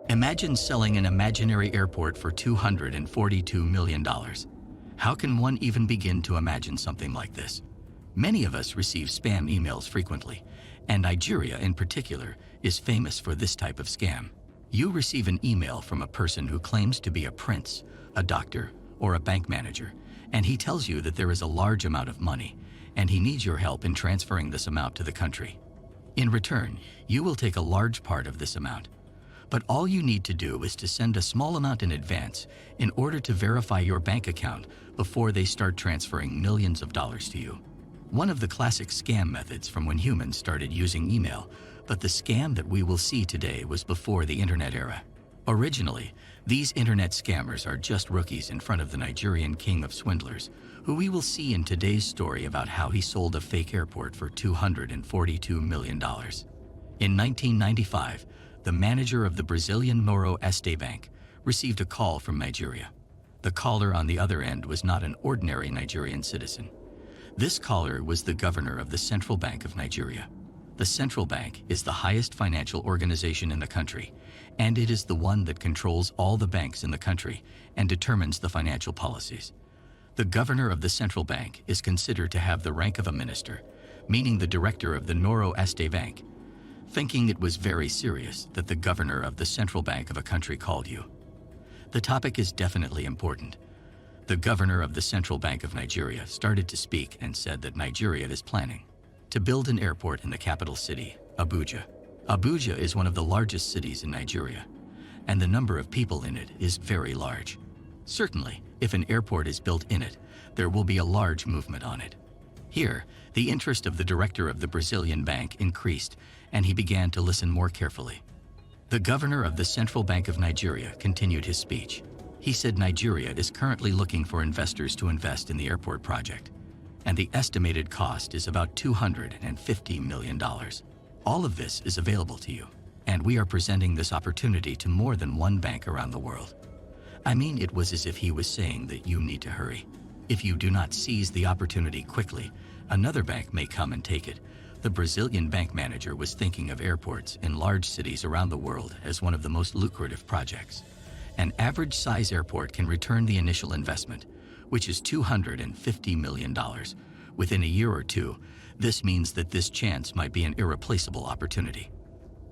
Imagine selling an imaginary airport for $242 million. How can one even begin to imagine something like this? Many of us receive spam emails frequently, and Nigeria in particular is famous for this type of scam. You receive an email from a person who claims to be a prince, a doctor, or a bank manager, and he tells you that there is a large amount of money, and he needs your help in transferring this amount to the country. In return, you will take a large part of this amount. But all you need to do is to send a small amount in advance in order to verify your bank account before they start transferring millions of dollars to you. One of the classic scam methods from when humans started using email, but the scam that we will see today was before the internet era. Originally, these internet scammers are just rookies in front of the Nigerian king of swindlers, who we will see in today's story about how he sold a fake airport for $242 million. In 1995, the manager of the Brazilian Noroeste Bank received a call from Nigeria. The caller on the other end was not an ordinary Nigerian citizen. This caller was the governor of the Central Bank of Nigeria. The central bank is the highest financial organization in the country, and it is the one that controls all the banks in the country and determines the financial policies. The governor of the central bank is considered to have the rank of a minister, meaning the director of the Noroeste Bank, thinking it was very serious that the governor of the central bank of a country called you. The topic is definitely important. The governor of the Central Bank of Nigeria started to speak and said that Nigeria is planning to build an airport in the capital city, Abuja. Abuja is one of the largest cities in Nigeria, and the number of people in it is very large. Certainly, if an airport is built in it, there will be a large movement on it. Here, the interest of the director of the Brazilian bank increased, and he began to listen more carefully. The governor of the Central Bank of Nigeria continued his speech. He said Nigeria is currently looking for investors to invest in the airport project, and the estimated cost is about $250 million. All of this is available to you, and we are presenting this opportunity to more than one bank around the world. I mean, it was as if he was saying that you need to hurry. If you do not seize the opportunity quickly, another bank may come and take it. The Brazilian bank manager was thinking of airports in large cities around the world as one of the most lucrative projects. An average-size airport can return the initial investment, which is $250 million. Within a year or two, this means that this chance might be an irreplaceable opportunity.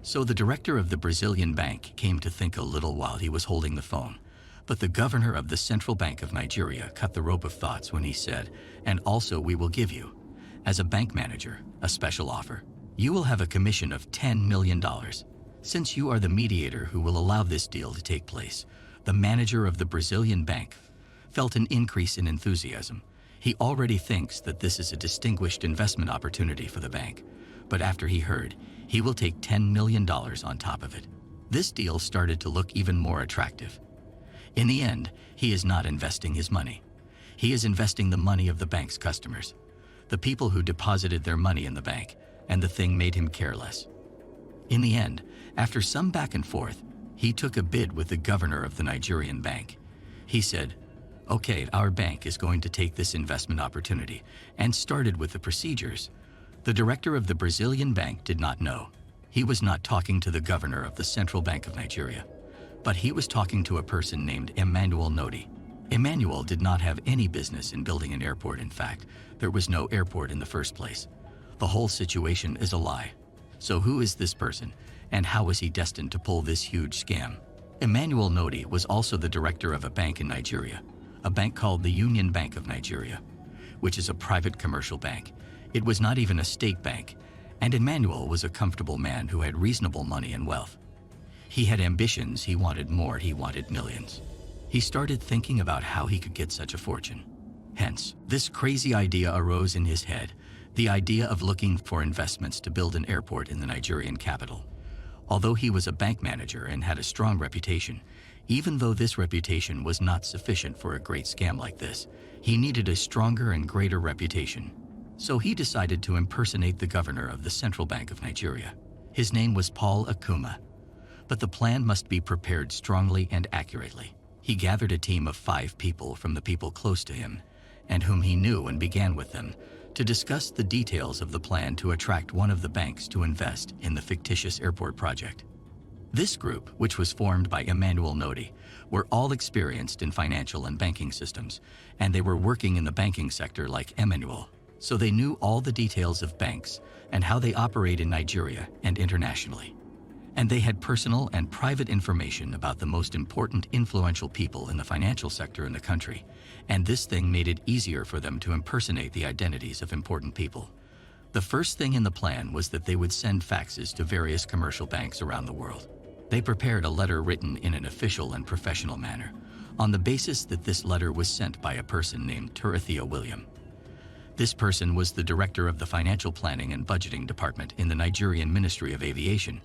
So the director of the Brazilian bank came to think a little while he was holding the phone. But the governor of the Central Bank of Nigeria cut the rope of thoughts when he said, "And also we will give you, as a bank manager, a special offer. You will have a commission of $10 million. Since you are the mediator who will allow this deal to take place." The manager of the Brazilian bank felt an increase in enthusiasm. He already thinks that this is a distinguished investment opportunity for the bank, but after he heard, he will take $10 million on top of it. This deal started to look even more attractive. In the end, he is not investing his money. He is investing the money of the bank's customers, the people who deposited their money in the bank, and the thing made him careless. In the end, after some back and forth, he took a bid with the governor of the Nigerian bank. He said, "Okay, our bank is going to take this investment opportunity," and started with the procedures. The director of the Brazilian bank did not know. He was not talking to the governor of the Central Bank of Nigeria, but he was talking to a person named Emmanuel Nodi. Emmanuel did not have any business in building an airport. In fact, there was no airport in the first place. The whole situation is a lie. So who is this person, and how was he destined to pull this huge scam? Emmanuel Nodi was also the director of a bank in Nigeria, a bank called the Union Bank of Nigeria, which is a private commercial bank. It was not even a state bank, and Emmanuel was a comfortable man who had reasonable money and wealth. He had ambitions, he wanted more, he wanted millions. He started thinking about how he could get such a fortune. Hence, this crazy idea arose in his head, the idea of looking for investments to build an airport in the Nigerian capital. Although he was a bank manager and had a strong reputation, even though this reputation was not sufficient for a great scam like this, he needed a stronger and greater reputation. So he decided to impersonate the governor of the Central Bank of Nigeria. His name was Paul Akuma. But the plan must be prepared strongly and accurately. He gathered a team of 5 people from the people close to him, and whom he knew, and began with them to discuss the details of the plan to attract one of the banks to invest in the fictitious airport project. This group, which was formed by Emmanuel Nodi, were all experienced in financial and banking systems, and they were working in the banking sector like Emmanuel, so they knew all the details of banks and how they operate in Nigeria and internationally. And they had personal and private information about the most important influential people in the financial sector in the country, and this thing made it easier for them to impersonate the identities of important people. The first thing in the plan was that they would send faxes to various commercial banks around the world. They prepared a letter written in an official and professional manner, on the basis that this letter was sent by a person named Turathea William. This person was the director of the Financial Planning and Budgeting Department in the Nigerian Ministry of Aviation,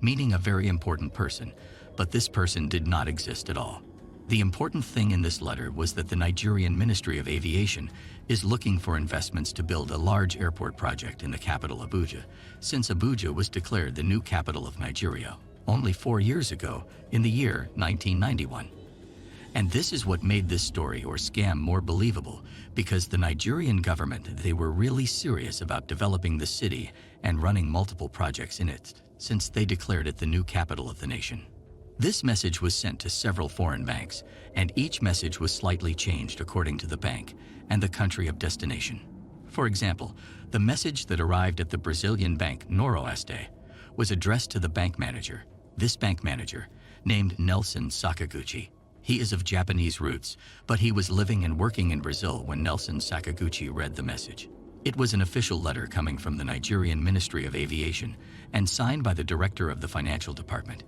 meaning a very important person, but this person did not exist at all. The important thing in this letter was that the Nigerian Ministry of Aviation is looking for investments to build a large airport project in the capital Abuja, since Abuja was declared the new capital of Nigeria only 4 years ago, in the year 1991. And this is what made this story or scam more believable, because the Nigerian government, they were really serious about developing the city and running multiple projects in it, since they declared it the new capital of the nation. This message was sent to several foreign banks, and each message was slightly changed according to the bank and the country of destination. For example, the message that arrived at the Brazilian bank Noroeste was addressed to the bank manager. This bank manager, named Nelson Sakaguchi, he is of Japanese roots, but he was living and working in Brazil when Nelson Sakaguchi read the message. It was an official letter coming from the Nigerian Ministry of Aviation and signed by the director of the financial department.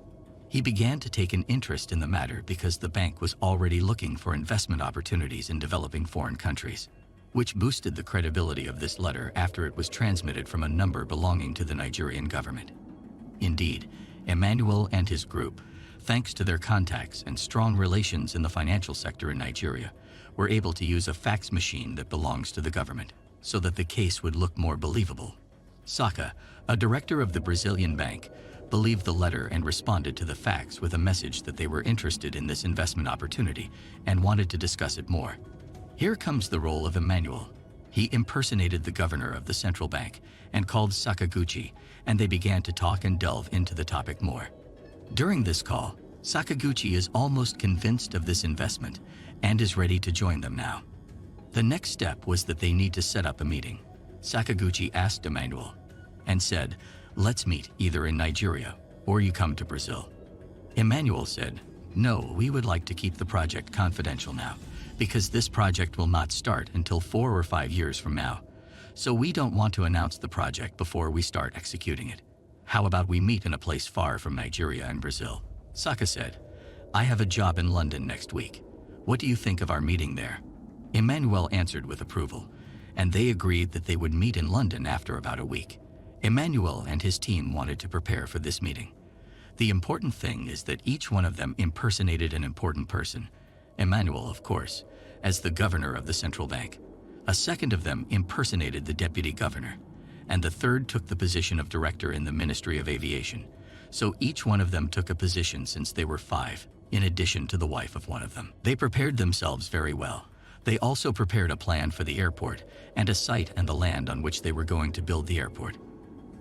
He began to take an interest in the matter because the bank was already looking for investment opportunities in developing foreign countries, which boosted the credibility of this letter after it was transmitted from a number belonging to the Nigerian government. Indeed, Emmanuel and his group, thanks to their contacts and strong relations in the financial sector in Nigeria, were able to use a fax machine that belongs to the government so that the case would look more believable. Saka, a director of the Brazilian bank, believed the letter and responded to the fax with a message that they were interested in this investment opportunity and wanted to discuss it more. Here comes the role of Emmanuel. He impersonated the governor of the central bank and called Sakaguchi, and they began to talk and delve into the topic more. During this call, Sakaguchi is almost convinced of this investment and is ready to join them now. The next step was that they need to set up a meeting. Sakaguchi asked Emmanuel and said, "Let's meet either in Nigeria or you come to Brazil." Emmanuel said, "No, we would like to keep the project confidential now, because this project will not start until 4 or 5 years from now. So we don't want to announce the project before we start executing it. How about we meet in a place far from Nigeria and Brazil?" Saka said, "I have a job in London next week. What do you think of our meeting there?" Emmanuel answered with approval, and they agreed that they would meet in London after about a week. Emmanuel and his team wanted to prepare for this meeting. The important thing is that each one of them impersonated an important person. Emmanuel, of course, as the governor of the central bank. A second of them impersonated the deputy governor, and the third took the position of director in the Ministry of Aviation. So each one of them took a position since they were 5, in addition to the wife of one of them. They prepared themselves very well. They also prepared a plan for the airport and a site and the land on which they were going to build the airport.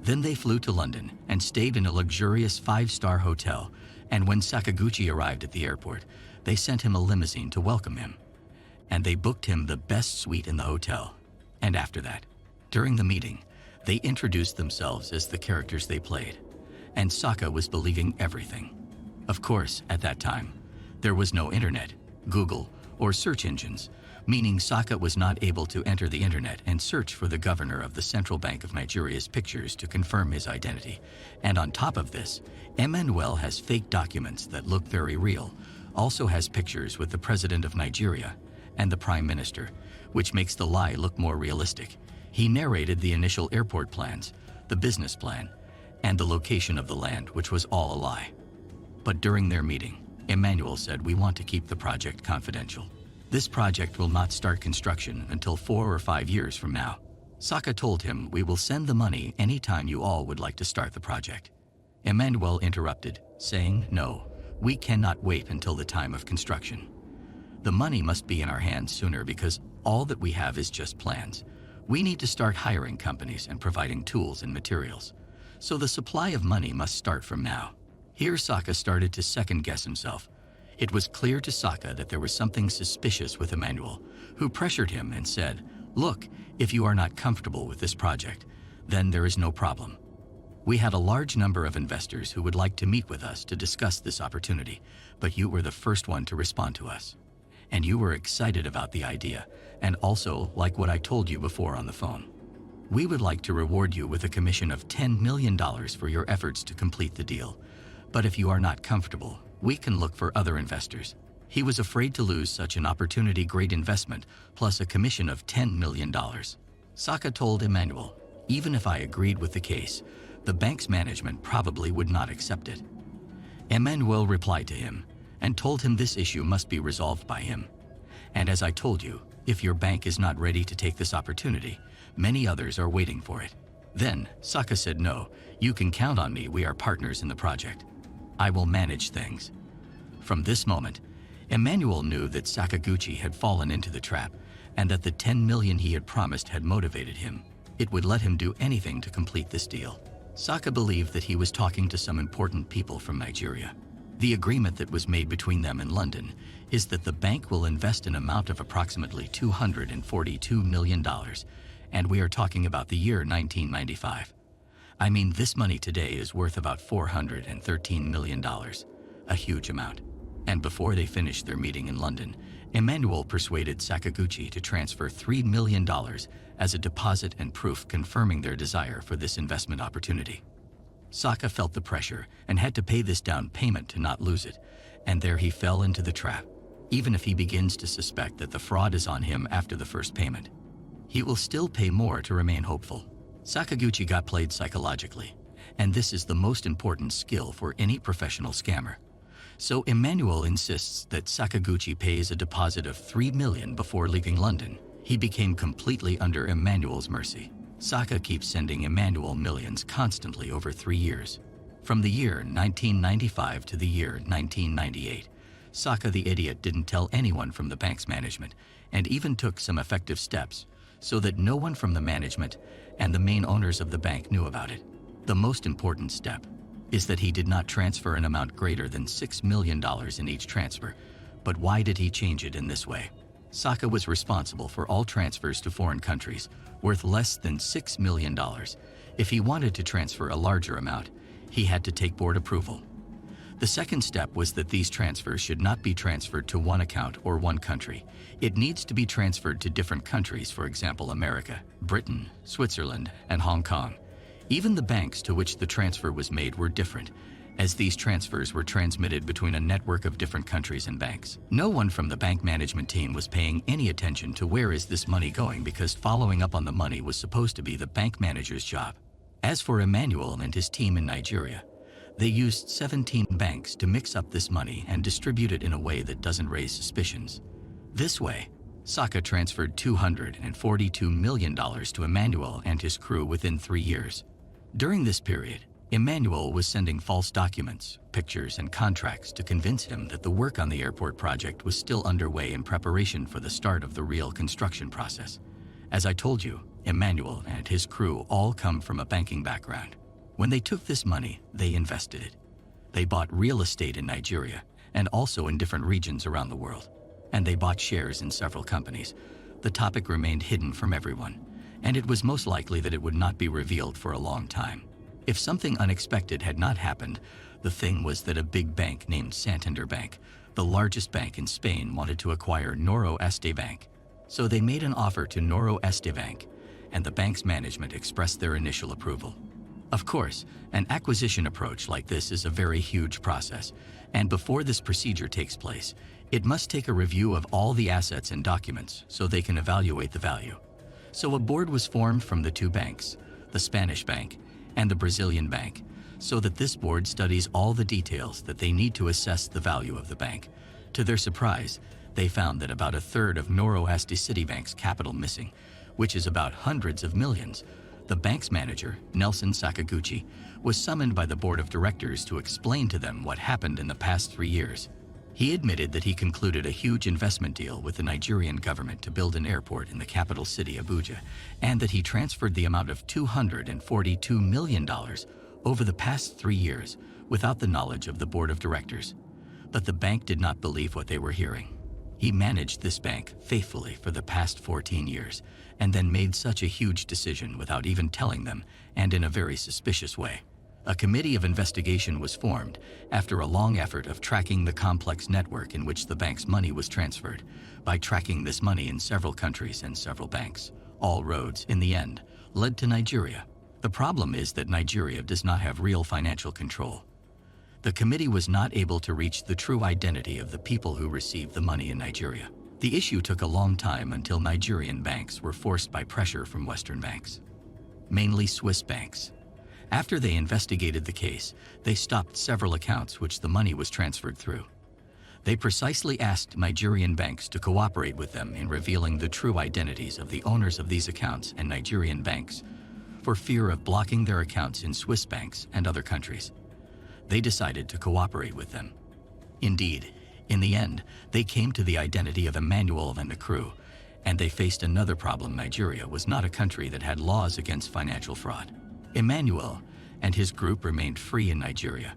Then they flew to London and stayed in a luxurious 5-star hotel, and when Sakaguchi arrived at the airport, they sent him a limousine to welcome him. And they booked him the best suite in the hotel. And after that, during the meeting, they introduced themselves as the characters they played, and Saka was believing everything. Of course, at that time, there was no internet, Google, or search engines, meaning Saka was not able to enter the internet and search for the governor of the Central Bank of Nigeria's pictures to confirm his identity. And on top of this, Emmanuel has fake documents that look very real, also has pictures with the president of Nigeria and the prime minister, which makes the lie look more realistic. He narrated the initial airport plans, the business plan, and the location of the land, which was all a lie. But during their meeting, Emmanuel said, "We want to keep the project confidential. This project will not start construction until 4 or 5 years from now." Saka told him, "We will send the money anytime you all would like to start the project." Emmanuel interrupted, saying, "No, we cannot wait until the time of construction. The money must be in our hands sooner because all that we have is just plans. We need to start hiring companies and providing tools and materials. So the supply of money must start from now. Here Saka started to second-guess himself. It was clear to Saka that there was something suspicious with Emmanuel, who pressured him and said, "Look, if you are not comfortable with this project, then there is no problem. We had a large number of investors who would like to meet with us to discuss this opportunity, but you were the first one to respond to us. And you were excited about the idea, and also like what I told you before on the phone. We would like to reward you with a commission of $10 million for your efforts to complete the deal. But if you are not comfortable, we can look for other investors." He was afraid to lose such an opportunity-great investment, plus a commission of $10 million. Saka told Emmanuel, "Even if I agreed with the case, the bank's management probably would not accept it." Emmanuel replied to him and told him this issue must be resolved by him. "And as I told you, if your bank is not ready to take this opportunity, many others are waiting for it." Then Saka said, "No, you can count on me. We are partners in the project. I will manage things." From this moment, Emmanuel knew that Sakaguchi had fallen into the trap and that the $10 million he had promised had motivated him. It would let him do anything to complete this deal. Saka believed that he was talking to some important people from Nigeria. The agreement that was made between them in London is that the bank will invest an amount of approximately $242 million, and we are talking about the year 1995. I mean, this money today is worth about $413 million, a huge amount. And before they finished their meeting in London, Emmanuel persuaded Sakaguchi to transfer $3 million as a deposit and proof confirming their desire for this investment opportunity. Saka felt the pressure and had to pay this down payment to not lose it, and there he fell into the trap. Even if he begins to suspect that the fraud is on him after the first payment, he will still pay more to remain hopeful. Sakaguchi got played psychologically, and this is the most important skill for any professional scammer. So Emmanuel insists that Sakaguchi pays a deposit of $3 million before leaving London. He became completely under Emmanuel's mercy. Saka keeps sending Emmanuel millions constantly over 3 years. From the year 1995 to the year 1998, Saka the idiot didn't tell anyone from the bank's management and even took some effective steps so that no one from the management and the main owners of the bank knew about it. The most important step is that he did not transfer an amount greater than $6 million in each transfer. But why did he change it in this way? Saka was responsible for all transfers to foreign countries worth less than $6 million. If he wanted to transfer a larger amount, he had to take board approval. The second step was that these transfers should not be transferred to one account or one country. It needs to be transferred to different countries, for example, America, Britain, Switzerland, and Hong Kong. Even the banks to which the transfer was made were different, as these transfers were transmitted between a network of different countries and banks. No one from the bank management team was paying any attention to where is this money going, because following up on the money was supposed to be the bank manager's job. As for Emmanuel and his team in Nigeria, they used 17 banks to mix up this money and distribute it in a way that doesn't raise suspicions. This way, Saka transferred $242 million to Emmanuel and his crew within 3 years. During this period, Emmanuel was sending false documents, pictures, and contracts to convince him that the work on the airport project was still underway in preparation for the start of the real construction process. As I told you, Emmanuel and his crew all come from a banking background. When they took this money, they invested it. They bought real estate in Nigeria and also in different regions around the world. And they bought shares in several companies. The topic remained hidden from everyone, and it was most likely that it would not be revealed for a long time. If something unexpected had not happened, the thing was that a big bank named Santander Bank, the largest bank in Spain, wanted to acquire Noroeste Bank. So they made an offer to Noroeste Bank, and the bank's management expressed their initial approval. Of course, an acquisition approach like this is a very huge process, and before this procedure takes place, it must take a review of all the assets and documents so they can evaluate the value. So a board was formed from the two banks, the Spanish bank and the Brazilian bank, so that this board studies all the details that they need to assess the value of the bank. To their surprise, they found that about a third of Noroeste Citibank's capital missing, which is about hundreds of millions. The bank's manager, Nelson Sakaguchi, was summoned by the board of directors to explain to them what happened in the past 3 years. He admitted that he concluded a huge investment deal with the Nigerian government to build an airport in the capital city, Abuja, and that he transferred the amount of $242 million over the past 3 years without the knowledge of the board of directors. But the bank did not believe what they were hearing. He managed this bank faithfully for the past 14 years and then made such a huge decision without even telling them, and in a very suspicious way. A committee of investigation was formed after a long effort of tracking the complex network in which the bank's money was transferred, by tracking this money in several countries and several banks. All roads, in the end, led to Nigeria. The problem is that Nigeria does not have real financial control. The committee was not able to reach the true identity of the people who received the money in Nigeria. The issue took a long time until Nigerian banks were forced by pressure from Western banks, mainly Swiss banks. After they investigated the case, they stopped several accounts which the money was transferred through. They precisely asked Nigerian banks to cooperate with them in revealing the true identities of the owners of these accounts and Nigerian banks, for fear of blocking their accounts in Swiss banks and other countries. They decided to cooperate with them. Indeed, in the end, they came to the identity of Emmanuel and the crew, and they faced another problem. Nigeria was not a country that had laws against financial fraud. Emmanuel and his group remained free in Nigeria,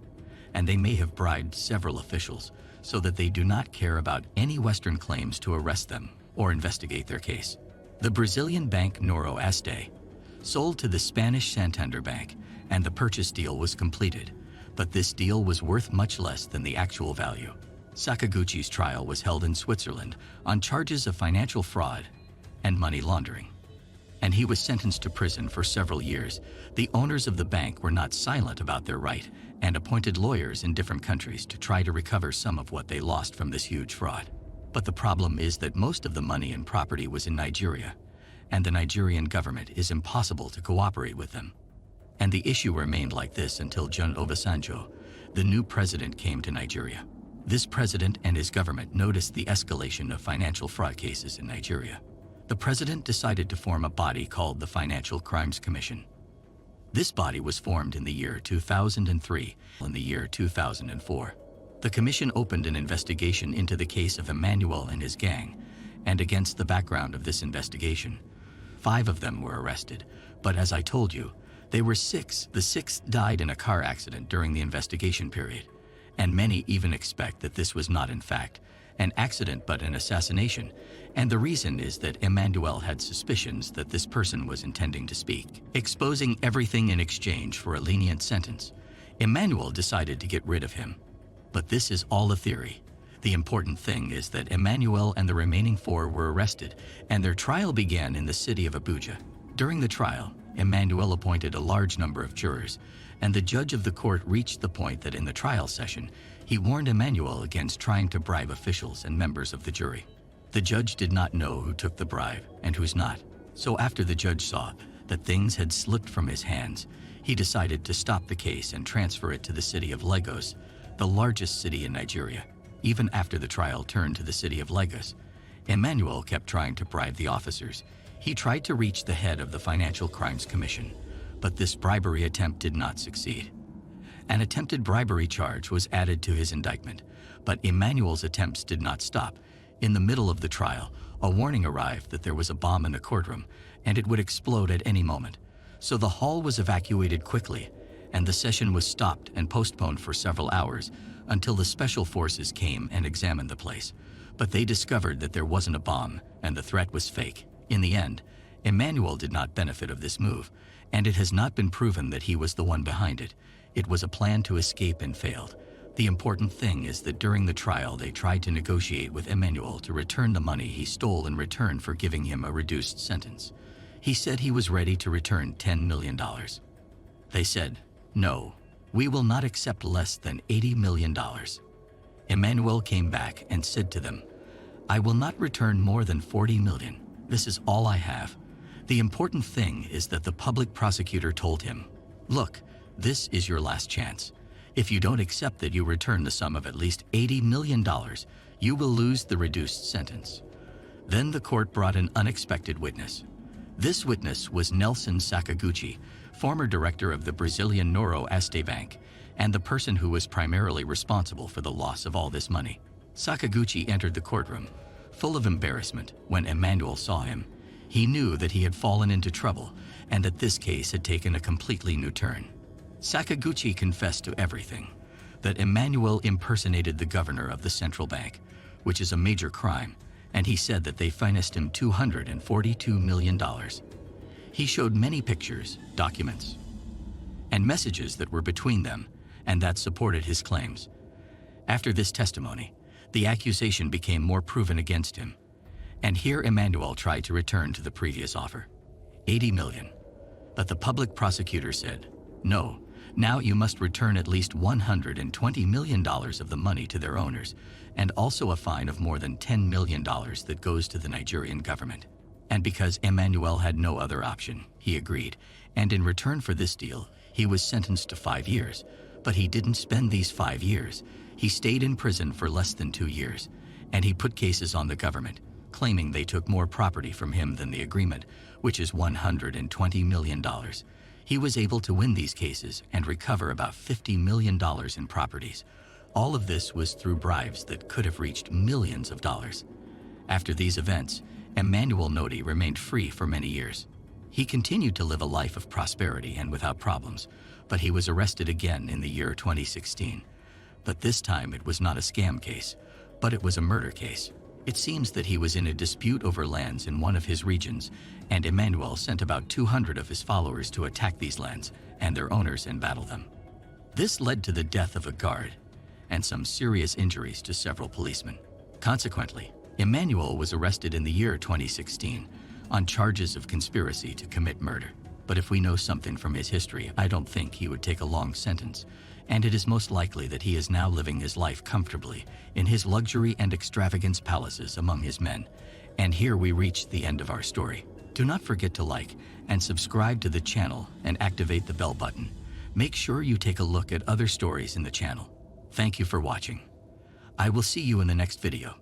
and they may have bribed several officials so that they do not care about any Western claims to arrest them or investigate their case. The Brazilian bank Noro Este sold to the Spanish Santander Bank, and the purchase deal was completed, but this deal was worth much less than the actual value. Sakaguchi's trial was held in Switzerland on charges of financial fraud and money laundering, and he was sentenced to prison for several years. The owners of the bank were not silent about their right and appointed lawyers in different countries to try to recover some of what they lost from this huge fraud. But the problem is that most of the money and property was in Nigeria, and the Nigerian government is impossible to cooperate with them. And the issue remained like this until John Obasanjo, the new president, came to Nigeria. This president and his government noticed the escalation of financial fraud cases in Nigeria. The president decided to form a body called the Financial Crimes Commission. This body was formed in the year 2003. In the year 2004, the commission opened an investigation into the case of Emmanuel and his gang, and against the background of this investigation, 5 of them were arrested, but as I told you, they were 6. The 6th died in a car accident during the investigation period, and many even expect that this was not in fact an accident but an assassination, and the reason is that Emmanuel had suspicions that this person was intending to speak, exposing everything in exchange for a lenient sentence. Emmanuel decided to get rid of him. But this is all a theory. The important thing is that Emmanuel and the remaining 4 were arrested, and their trial began in the city of Abuja. During the trial, Emmanuel appointed a large number of jurors, and the judge of the court reached the point that in the trial session, he warned Emmanuel against trying to bribe officials and members of the jury. The judge did not know who took the bribe and who's not. So after the judge saw that things had slipped from his hands, he decided to stop the case and transfer it to the city of Lagos, the largest city in Nigeria. Even after the trial turned to the city of Lagos, Emmanuel kept trying to bribe the officers. He tried to reach the head of the Financial Crimes Commission, but this bribery attempt did not succeed. An attempted bribery charge was added to his indictment, but Emmanuel's attempts did not stop. In the middle of the trial, a warning arrived that there was a bomb in the courtroom and it would explode at any moment. So the hall was evacuated quickly, and the session was stopped and postponed for several hours until the special forces came and examined the place. But they discovered that there wasn't a bomb and the threat was fake. In the end, Emmanuel did not benefit of this move, and it has not been proven that he was the one behind it. It was a plan to escape and failed. The important thing is that during the trial they tried to negotiate with Emmanuel to return the money he stole in return for giving him a reduced sentence. He said he was ready to return $10 million. They said, "No, we will not accept less than $80 million. Emmanuel came back and said to them, "I will not return more than 40 million. This is all I have." The important thing is that the public prosecutor told him, "Look, this is your last chance. If you don't accept that you return the sum of at least $80 million, you will lose the reduced sentence." Then the court brought an unexpected witness. This witness was Nelson Sakaguchi, former director of the Brazilian Noro Este Bank, and the person who was primarily responsible for the loss of all this money. Sakaguchi entered the courtroom, full of embarrassment when Emmanuel saw him. He knew that he had fallen into trouble and that this case had taken a completely new turn. Sakaguchi confessed to everything, that Emmanuel impersonated the governor of the central bank, which is a major crime, and he said that they financed him $242 million. He showed many pictures, documents, and messages that were between them, and that supported his claims. After this testimony, the accusation became more proven against him, and here Emmanuel tried to return to the previous offer, $80 million. But the public prosecutor said, no, now you must return at least $120 million of the money to their owners, and also a fine of more than $10 million that goes to the Nigerian government. And because Emmanuel had no other option, he agreed, and in return for this deal, he was sentenced to 5 years. But he didn't spend these 5 years. He stayed in prison for less than 2 years, and he put cases on the government, claiming they took more property from him than the agreement, which is $120 million. He was able to win these cases and recover about $50 million in properties. All of this was through bribes that could have reached millions of dollars. After these events, Emmanuel Nodi remained free for many years. He continued to live a life of prosperity and without problems, but he was arrested again in the year 2016. But this time it was not a scam case, but it was a murder case. It seems that he was in a dispute over lands in one of his regions, and Emmanuel sent about 200 of his followers to attack these lands and their owners and battle them. This led to the death of a guard and some serious injuries to several policemen. Consequently, Emmanuel was arrested in the year 2016 on charges of conspiracy to commit murder. But if we know something from his history, I don't think he would take a long sentence, and it is most likely that he is now living his life comfortably in his luxury and extravagance palaces among his men. And here we reach the end of our story. Do not forget to like and subscribe to the channel and activate the bell button. Make sure you take a look at other stories in the channel. Thank you for watching. I will see you in the next video.